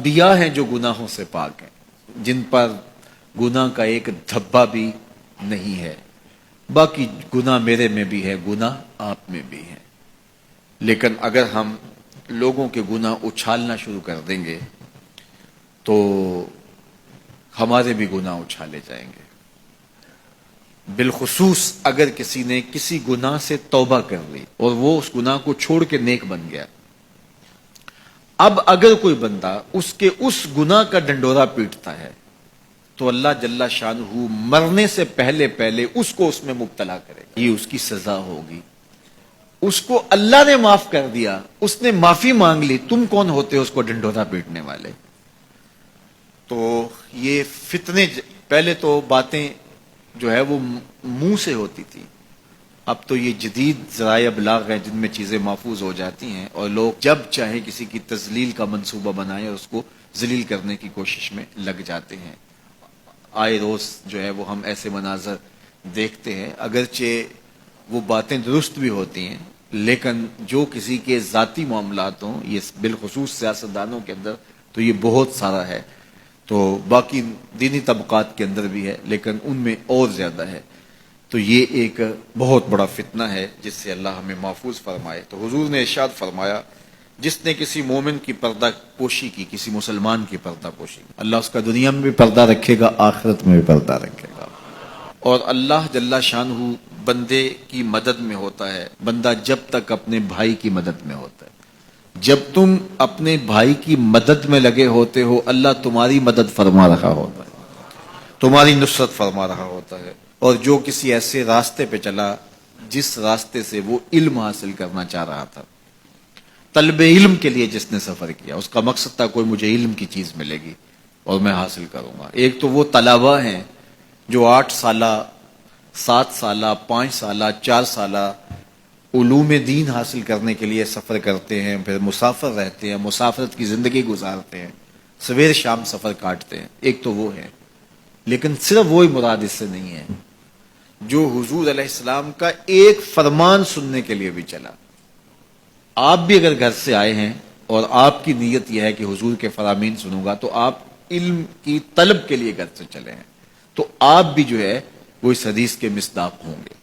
انبیاء ہیں جو گناہوں سے پاک ہیں، جن پر گناہ کا ایک دھبا بھی نہیں ہے۔ باقی گناہ میرے میں بھی ہے، گناہ آپ میں بھی ہے، لیکن اگر ہم لوگوں کے گناہ اچھالنا شروع کر دیں گے تو ہمارے بھی گناہ اچھالے جائیں گے۔ بالخصوص اگر کسی نے کسی گناہ سے توبہ کر لی اور وہ اس گناہ کو چھوڑ کے نیک بن گیا، اب اگر کوئی بندہ اس کے اس گناہ کا ڈنڈورا پیٹتا ہے تو اللہ جل شانہ مرنے سے پہلے اس کو اس میں مبتلا کرے گا، یہ اس کی سزا ہوگی۔ اس کو اللہ نے معاف کر دیا، اس نے معافی مانگ لی، تم کون ہوتے ہو اس کو ڈنڈورا پیٹنے والے؟ تو یہ فتنے، پہلے تو باتیں جو ہے وہ منہ سے ہوتی تھی، اب تو یہ جدید ذرائع ابلاغ ہیں جن میں چیزیں محفوظ ہو جاتی ہیں اور لوگ جب چاہیں کسی کی تذلیل کا منصوبہ بنائیں اور اس کو ذلیل کرنے کی کوشش میں لگ جاتے ہیں۔ آئے روز جو ہے وہ ہم ایسے مناظر دیکھتے ہیں، اگرچہ وہ باتیں درست بھی ہوتی ہیں، لیکن جو کسی کے ذاتی معاملات ہوں، یہ بالخصوص سیاستدانوں کے اندر تو یہ بہت سارا ہے، تو باقی دینی طبقات کے اندر بھی ہے لیکن ان میں اور زیادہ ہے۔ تو یہ ایک بہت بڑا فتنہ ہے جس سے اللہ ہمیں محفوظ فرمائے۔ تو حضور نے ارشاد فرمایا، جس نے کسی مومن کی پردہ پوشی کی، کسی مسلمان کی پردہ پوشی کی، اللہ اس کا دنیا میں بھی پردہ رکھے گا، آخرت میں بھی پردہ رکھے گا۔ اور اللہ جل شانہ بندے کی مدد میں ہوتا ہے، بندہ جب تک اپنے بھائی کی مدد میں ہوتا ہے۔ جب تم اپنے بھائی کی مدد میں لگے ہوتے ہو، اللہ تمہاری مدد فرما رہا ہوتا ہے، تمہاری نصرت فرما رہا ہوتا ہے۔ اور جو کسی ایسے راستے پہ چلا جس راستے سے وہ علم حاصل کرنا چاہ رہا تھا، طلب علم کے لیے جس نے سفر کیا، اس کا مقصد تھا کوئی مجھے علم کی چیز ملے گی اور میں حاصل کروں گا۔ ایک تو وہ طلباء ہیں جو 8 سالہ، 7 سالہ، 5 سالہ، 4 سالہ علوم دین حاصل کرنے کے لیے سفر کرتے ہیں، پھر مسافر رہتے ہیں، مسافرت کی زندگی گزارتے ہیں، سویر شام سفر کاٹتے ہیں، ایک تو وہ ہے۔ لیکن صرف وہی مراد اس سے نہیں ہے جو حضور علیہ السلام کا ایک فرمان سننے کے لیے بھی چلا۔ آپ بھی اگر گھر سے آئے ہیں اور آپ کی نیت یہ ہے کہ حضور کے فرامین سنوں گا، تو آپ علم کی طلب کے لیے گھر سے چلے ہیں، تو آپ بھی جو ہے وہ اس حدیث کے مصداق ہوں گے۔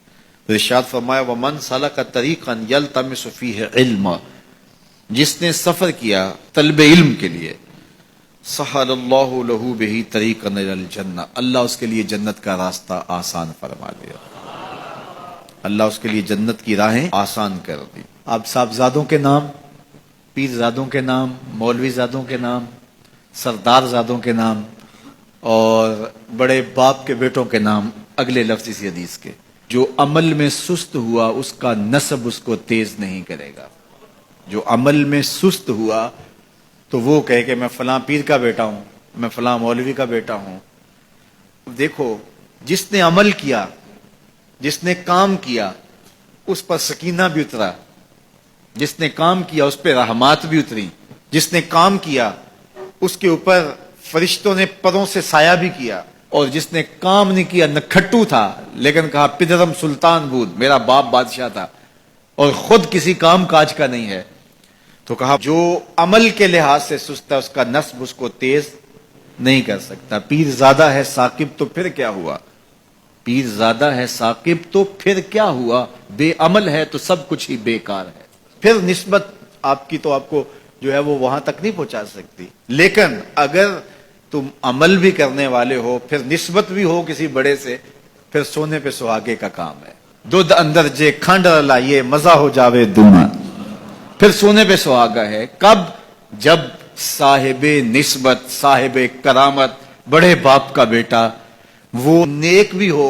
تو ارشاد فرمایا، وَمَنْ سَلَكَ طَرِيقًا يَلْتَمِسُ فِيهِ عِلْمًا، جس نے سفر کیا طلب علم کے لیے، سہل اللہ لہ بہ طریقا الی الجنہ، اللہ اس کے لیے جنت کا راستہ آسان فرما دیا، اللہ اس کے لیے جنت کی راہیں آسان کر دی۔ اب صاحبزادوں کے نام، پیرزادوں کے نام، مولوی زادوں کے نام، سردار زادوں کے نام اور بڑے باپ کے بیٹوں کے نام اگلے لفظ اسی حدیث کے، جو عمل میں سست ہوا اس کا نسب اس کو تیز نہیں کرے گا۔ جو عمل میں سست ہوا تو وہ کہے کہ میں فلاں پیر کا بیٹا ہوں، میں فلاں مولوی کا بیٹا ہوں۔ دیکھو، جس نے عمل کیا، جس نے کام کیا، اس پر سکینہ بھی اترا، جس نے کام کیا اس پہ رحمات بھی اتری، جس نے کام کیا اس کے اوپر فرشتوں نے پروں سے سایہ بھی کیا، اور جس نے کام نہیں کیا، نکھٹو تھا لیکن کہا پدرم سلطان بود، میرا باپ بادشاہ تھا اور خود کسی کام کاج کا نہیں ہے، تو کہا جو عمل کے لحاظ سے سست ہے اس کا نسب اس کو تیز نہیں کر سکتا۔ پیر زادہ ہے ثاقب تو پھر کیا ہوا، پیر زادہ ہے ثاقب تو پھر کیا ہوا، بے عمل ہے تو سب کچھ ہی بیکار ہے۔ پھر نسبت آپ کی تو آپ کو جو ہے وہ وہاں تک نہیں پہنچا سکتی، لیکن اگر تم عمل بھی کرنے والے ہو، پھر نسبت بھی ہو کسی بڑے سے، پھر سونے پہ سہاگے کا کام ہے۔ دودھ اندر جے کھانڈ لائیے مزہ ہو جاوے دونا، پھر سونے پہ سہاگا ہے۔ کب؟ جب صاحب نسبت، صاحب کرامت، بڑے باپ کا بیٹا وہ نیک بھی ہو،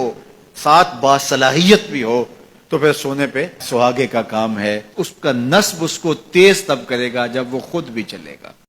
ساتھ باصلاحیت بھی ہو، تو پھر سونے پہ سہاگے کا کام ہے۔ اس کا نسب اس کو تیز تب کرے گا جب وہ خود بھی چلے گا۔